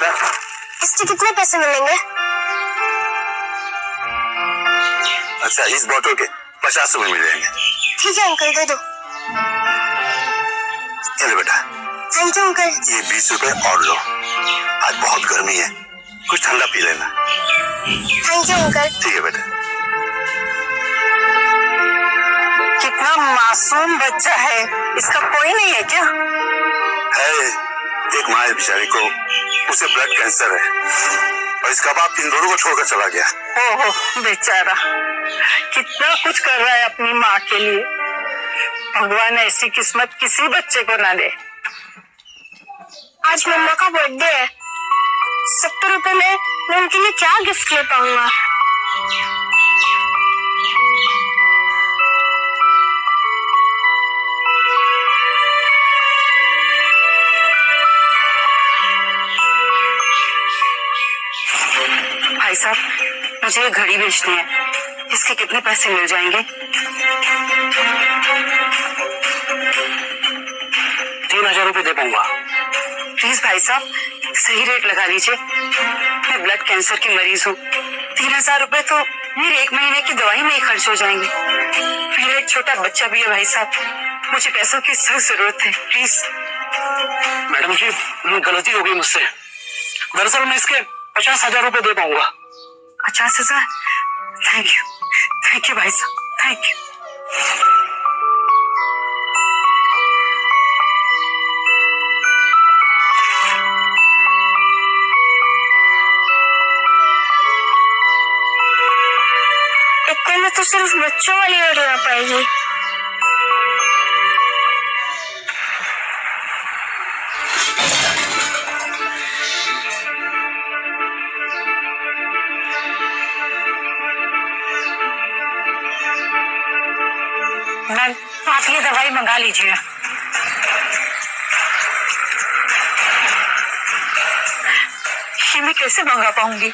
बेटा। इसके कितने पैसे मिलेंगे? अच्छा, इस बोतल के 50 रुपए मिलेंगे। ठीक है अंकल, दे दो। चलो बेटा। Thank you uncle. ये 20 रुपए और लो, आज बहुत गर्मी है, कुछ ठंडा पी लेना। Thank you uncle. ठीक है बेटा। कितना मासूम बच्चा है, इसका कोई नहीं है क्या? है, एक माँ है बेचारी को, उसे ब्लड कैंसर है और इसका बाप इन दोनों को छोड़कर चला गया। ओहो बेचारा, कितना कुछ कर रहा है अपनी माँ के लिए। भगवान ऐसी किस्मत किसी बच्चे को ना दे। आज मम्मा का बर्थडे है, 70 रुपए में मैं उनके लिए क्या गिफ्ट ले पाऊंगा? भाई साहब, मुझे ये घड़ी बेचनी है, इसके कितने पैसे मिल जाएंगे? 3000 रुपए दे पाऊंगा। प्लीज भाई साहब, सही रेट लगा लीजिए। मैं ब्लड कैंसर की मरीज हूँ। 3000 रुपए तो मेरे 1 महीने की दवाई में ही खर्च हो जाएंगे। मेरा एक छोटा बच्चा भी है भाई साहब, मुझे पैसों की सख्त जरूरत है, प्लीज। मैडम जी, गलती हो गई मुझसे। दरअसल मैं इसके 50,000 रुपए दे पाऊंगा। 50,000? थैंक यू भाई साहब, थैंक यू। इतने में तो सिर्फ बच्चों वाली घड़ी आ पाएगी। मैम, आप ये दवाई मंगा लीजिए। ये मैं कैसे मंगा पाऊंगी?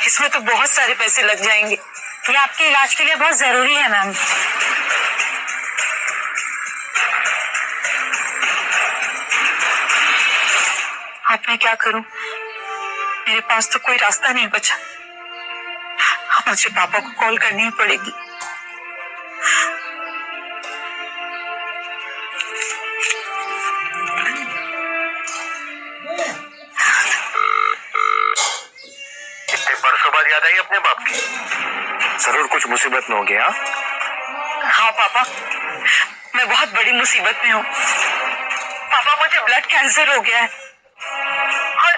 इसमें तो बहुत सारे पैसे लग जाएंगे। ये आपके इलाज के लिए बहुत जरूरी है मैम। अब मैं क्या करूं? मेरे पास तो कोई रास्ता नहीं बचा। अब मुझे पापा को कॉल करनी ही पड़ेगी। परसों बाद याद आई अपने बाप की। जरूर कुछ मुसीबत में हो गया। हाँ पापा, मैं बहुत बड़ी मुसीबत में हूँ। पापा, मुझे ब्लड कैंसर हो गया है और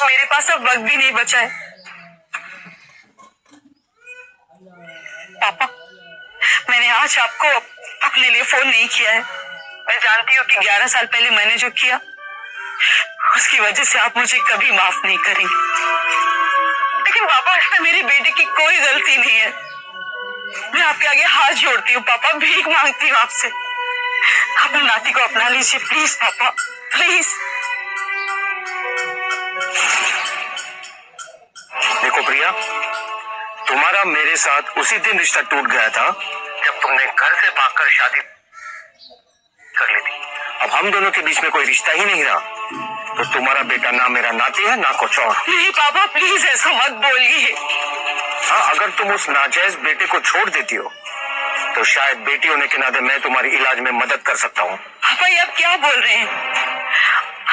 मेरे पास अब वक्त भी नहीं बचा है। पापा, मैंने आज आपको अपने लिए फोन नहीं किया है। मैं जानती हूँ कि 11 साल पहले मैंने जो किया उसकी वजह से आप मुझे कभी माफ नहीं करेंगे। लेकिन पापा, इसमें मेरी बेटे की कोई गलती नहीं है। मैं आपके आगे हाथ जोड़ती हूँ पापा, भीख मांगती हूँ आपसे। अपने नाती को अपना लीजिए प्लीज पापा, प्लीज। देखो प्रिया, तुम्हारा मेरे साथ उसी दिन रिश्ता टूट गया था जब तुमने घर से भागकर शादी कर ली थी। अब हम दोनों के बीच में कोई रिश्ता ही नहीं रहा, तो तुम्हारा बेटा ना मेरा नाती है ना कुछ और। नहीं पापा, प्लीज ऐसा मत बोलिए। हाँ, अगर तुम उस नाजायज बेटे को छोड़ देती हो तो शायद बेटी होने के नाते मैं तुम्हारी इलाज में मदद कर सकता हूँ। पापा, ये आप क्या बोल रहे हैं?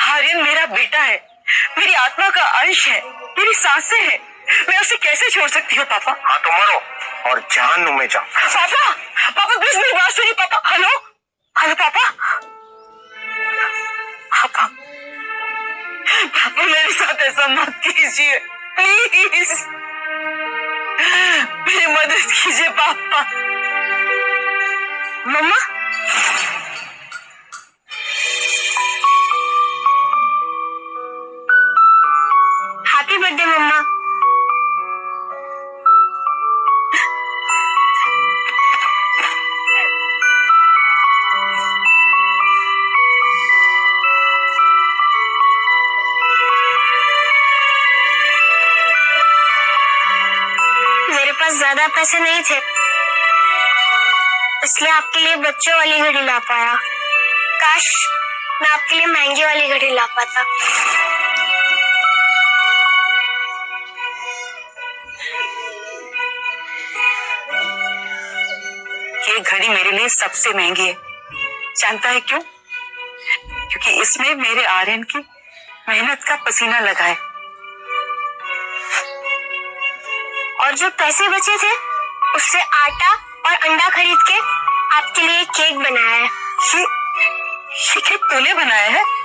आर्यन मेरा बेटा है, मेरी आत्मा का अंश है, मेरी सांसें हैं। मैं उसे कैसे छोड़ सकती हूँ पापा? हाँ तो मरो और जहन्नुम में जाओ। पापा, पापा प्लीज मेरी बात सुनिए पापा। हेलो हेलो पापा, पापा, पापा मेरे साथ ऐसा मत कीजिए प्लीज, मेरी मदद कीजिए पापा। मम्मा, हैप्पी बर्थडे मम्मा। मेरे पास ज्यादा पैसे नहीं थे, इसलिए आपके लिए बच्चों वाली घड़ी ला पाया। काश मैं आपके लिए महंगी वाली घड़ी ला पाता। ये घड़ी मेरे लिए सबसे महंगी है। जानता है क्यों? क्योंकि इसमें मेरे आर्यन की मेहनत का पसीना लगा है। और जो पैसे बचे थे उससे आटा और अंडा खरीद के आपके लिए केक बनाया है। ये केक तूने बनाया है?